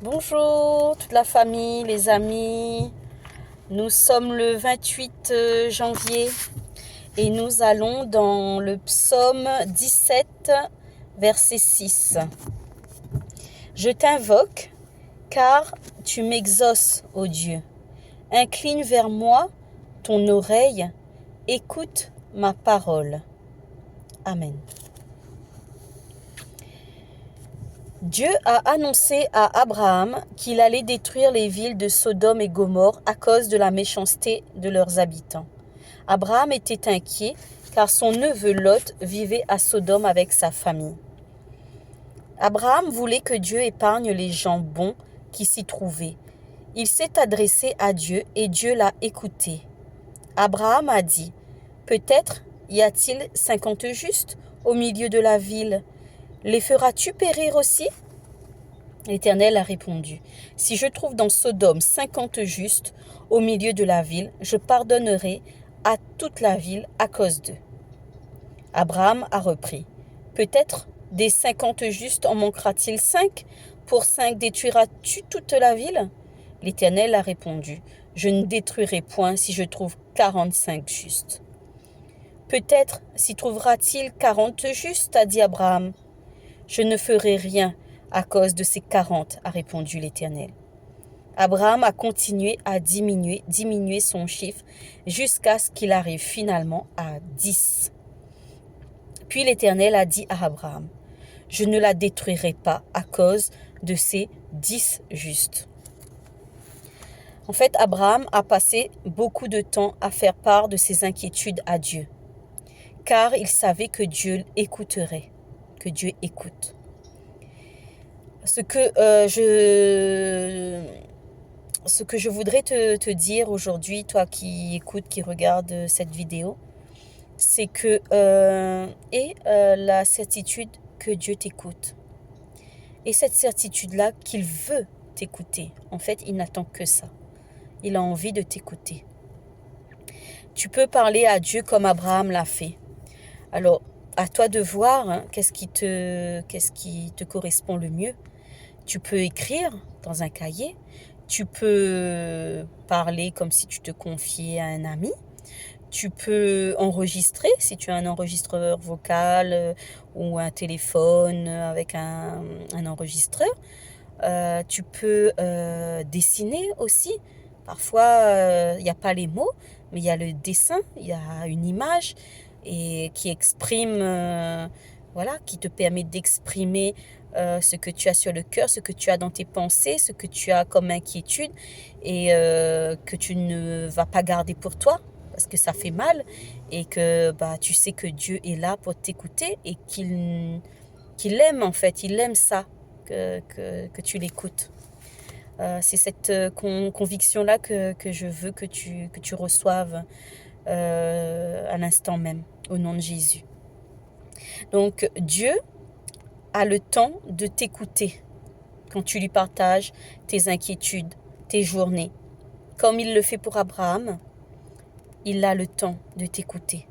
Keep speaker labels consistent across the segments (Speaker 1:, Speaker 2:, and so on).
Speaker 1: Bonjour toute la famille, les amis. Nous sommes le 28 janvier et nous allons dans le psaume 17, verset 6. Je t'invoque car tu m'exauces, ô Dieu. Incline vers moi ton oreille, écoute ma parole. Amen. Dieu a annoncé à Abraham qu'il allait détruire les villes de Sodome et Gomorrhe à cause de la méchanceté de leurs habitants. Abraham était inquiet car son neveu Lot vivait à Sodome avec sa famille. Abraham voulait que Dieu épargne les gens bons qui s'y trouvaient. Il s'est adressé à Dieu et Dieu l'a écouté. Abraham a dit, « Peut-être y a-t-il 50 justes au milieu de la ville. Les feras-tu périr aussi ?» L'Éternel a répondu, « Si je trouve dans Sodome 50 justes au milieu de la ville, je pardonnerai à toute la ville à cause d'eux. » Abraham a repris, « Peut-être des 50 justes en manquera-t-il 5 ? Pour 5 détruiras-tu toute la ville ?» L'Éternel a répondu, « Je ne détruirai point si je trouve 45 justes. » Peut-être s'y trouvera-t-il 40 justes, a dit Abraham. « Je ne ferai rien à cause de ces 40, a répondu l'Éternel. Abraham a continué à diminuer son chiffre jusqu'à ce qu'il arrive finalement à 10. Puis l'Éternel a dit à Abraham, « Je ne la détruirai pas à cause de ces 10 justes. » En fait, Abraham a passé beaucoup de temps à faire part de ses inquiétudes à Dieu, car il savait que Dieu écouterait, que Dieu écoute. Ce que je voudrais te dire aujourd'hui, toi qui écoutes, qui regardes cette vidéo, c'est que la certitude que Dieu t'écoute. Et cette certitude-là qu'il veut t'écouter. En fait, il n'attend que ça. Il a envie de t'écouter. Tu peux parler à Dieu comme Abraham l'a fait. Alors, à toi de voir qu'est-ce qui te correspond le mieux. Tu peux écrire dans un cahier. Tu peux parler comme si tu te confiais à un ami. Tu peux enregistrer si tu as un enregistreur vocal ou un téléphone avec un enregistreur. Tu peux dessiner aussi. Parfois, il n'y a pas les mots, mais il y a le dessin, il y a une image et qui exprime, qui te permet d'exprimer ce que tu as sur le cœur, ce que tu as dans tes pensées, ce que tu as comme inquiétude et que tu ne vas pas garder pour toi parce que ça fait mal et que tu sais que Dieu est là pour t'écouter et qu'il aime en fait, il aime ça, que tu l'écoutes. C'est cette conviction-là que je veux que tu reçoives à l'instant même, au nom de Jésus. Donc Dieu a le temps de t'écouter quand tu lui partages tes inquiétudes, tes journées. Comme il le fait pour Abraham, il a le temps de t'écouter.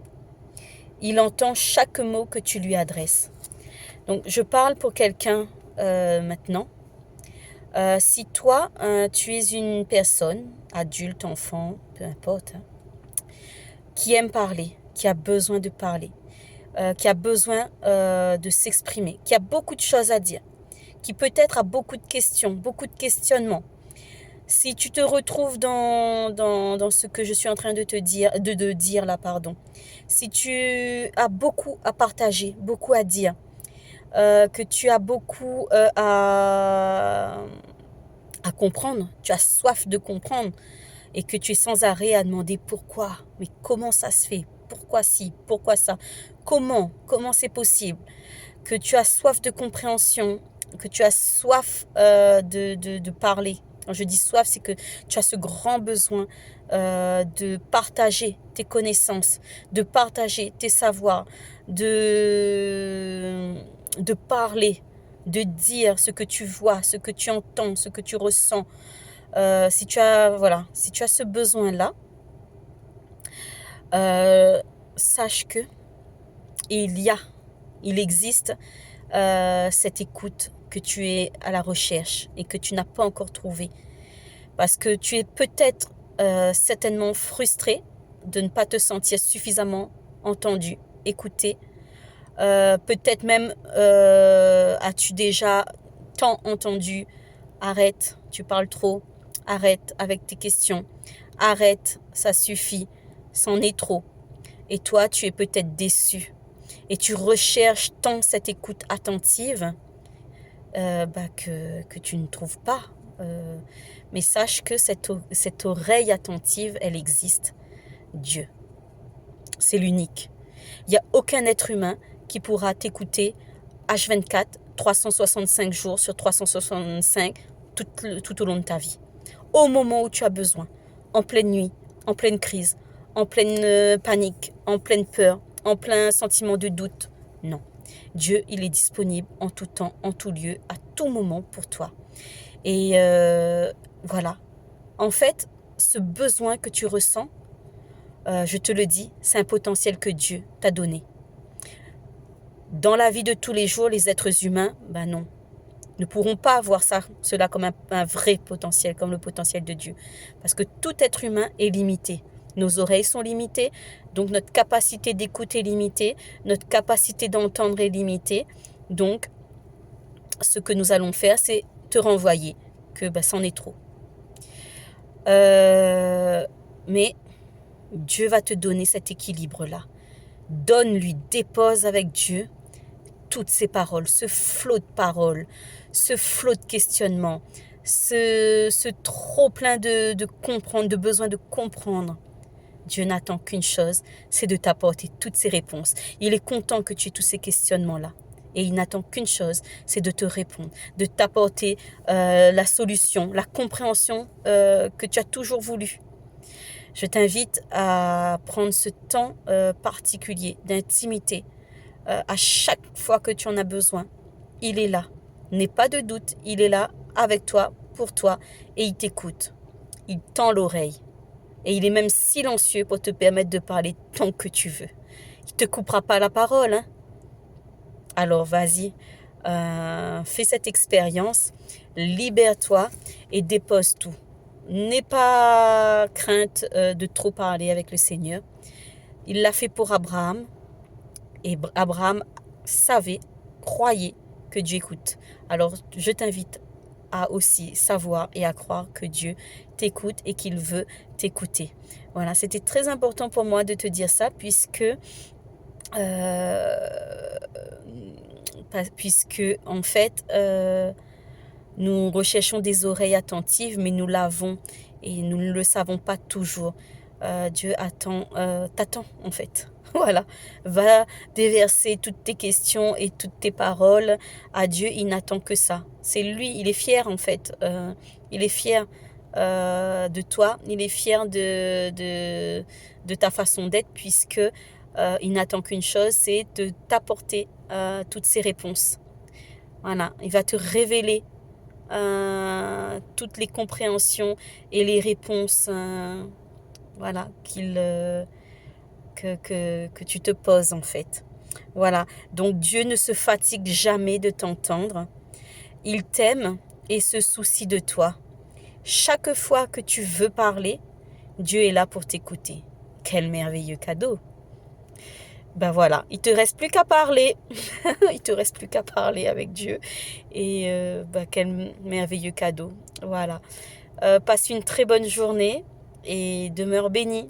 Speaker 1: Il entend chaque mot que tu lui adresses. Donc je parle pour quelqu'un maintenant. Si toi, tu es une personne, adulte, enfant, peu importe, qui aime parler, qui a besoin de parler, qui a besoin de s'exprimer, qui a beaucoup de choses à dire, qui peut-être a beaucoup de questions, beaucoup de questionnements. Si tu te retrouves dans ce que je suis en train de te dire, de dire là, si tu as beaucoup à partager, beaucoup à dire, que tu as beaucoup à comprendre, tu as soif de comprendre et que tu es sans arrêt à demander pourquoi, mais comment ça se fait, pourquoi ci, pourquoi ça, comment c'est possible, que tu as soif de compréhension, que tu as soif de parler. Quand je dis soif, c'est que tu as ce grand besoin de partager tes connaissances, de partager tes savoirs, de parler, de dire ce que tu vois, ce que tu entends, ce que tu ressens. Si tu as ce besoin-là, sache que il existe cette écoute que tu es à la recherche et que tu n'as pas encore trouvé. Parce que tu es peut-être certainement frustré de ne pas te sentir suffisamment entendu, écouté. Peut-être même as-tu déjà tant entendu, arrête, tu parles trop, arrête avec tes questions, arrête, ça suffit, c'en est trop. Et toi, tu es peut-être déçu et tu recherches tant cette écoute attentive que tu ne trouves pas. Mais sache que cette oreille attentive, elle existe. Dieu, c'est l'unique. Il n'y a aucun être humain qui pourra t'écouter H24, 365 jours sur 365 tout au long de ta vie. Au moment où tu as besoin, en pleine nuit, en pleine crise, en pleine panique, en pleine peur, en plein sentiment de doute. Non. Dieu, il est disponible en tout temps, en tout lieu, à tout moment pour toi. Et voilà. En fait, ce besoin que tu ressens, je te le dis, c'est un potentiel que Dieu t'a donné. Dans la vie de tous les jours, les êtres humains, non, ne pourront pas avoir cela comme un vrai potentiel, comme le potentiel de Dieu. Parce que tout être humain est limité. Nos oreilles sont limitées, donc notre capacité d'écoute est limitée, notre capacité d'entendre est limitée. Donc, ce que nous allons faire, c'est te renvoyer que c'en est trop. Mais Dieu va te donner cet équilibre-là. Donne-lui, dépose avec Dieu toutes ces paroles, ce flot de paroles, ce flot de questionnements, ce trop plein de comprendre, de besoin de comprendre. Dieu n'attend qu'une chose, c'est de t'apporter toutes ces réponses. Il est content que tu aies tous ces questionnements-là. Et il n'attend qu'une chose, c'est de te répondre, de t'apporter la solution, la compréhension que tu as toujours voulu. Je t'invite à prendre ce temps particulier d'intimité à chaque fois que tu en as besoin. Il est là. N'aie pas de doute, il est là avec toi, pour toi, et il t'écoute. Il tend l'oreille. Et il est même silencieux pour te permettre de parler tant que tu veux. Il ne te coupera pas la parole. Alors vas-y, fais cette expérience, libère-toi et dépose tout. N'aie pas crainte de trop parler avec le Seigneur. Il l'a fait pour Abraham. Et Abraham savait, croyait que Dieu écoute. Alors je t'invite à aussi savoir et à croire que Dieu t'écoute et qu'il veut t'écouter. Voilà, c'était très important pour moi de te dire ça puisque en fait nous recherchons des oreilles attentives mais nous l'avons et nous ne le savons pas toujours. Dieu t'attend en fait. Voilà, va déverser toutes tes questions et toutes tes paroles à Dieu, il n'attend que ça. C'est lui, il est fier en fait, il est fier de toi, il est fier de ta façon d'être puisque il n'attend qu'une chose, c'est de t'apporter toutes ces réponses. Voilà, il va te révéler toutes les compréhensions et les réponses voilà, que tu te poses en fait. Voilà, donc Dieu ne se fatigue jamais de t'entendre. Il t'aime et se soucie de toi. Chaque fois que tu veux parler, Dieu est là pour t'écouter. Quel merveilleux cadeau! Voilà, il te reste plus qu'à parler. Il te reste plus qu'à parler avec Dieu. Et quel merveilleux cadeau. Voilà. Passe une très bonne journée et demeure béni.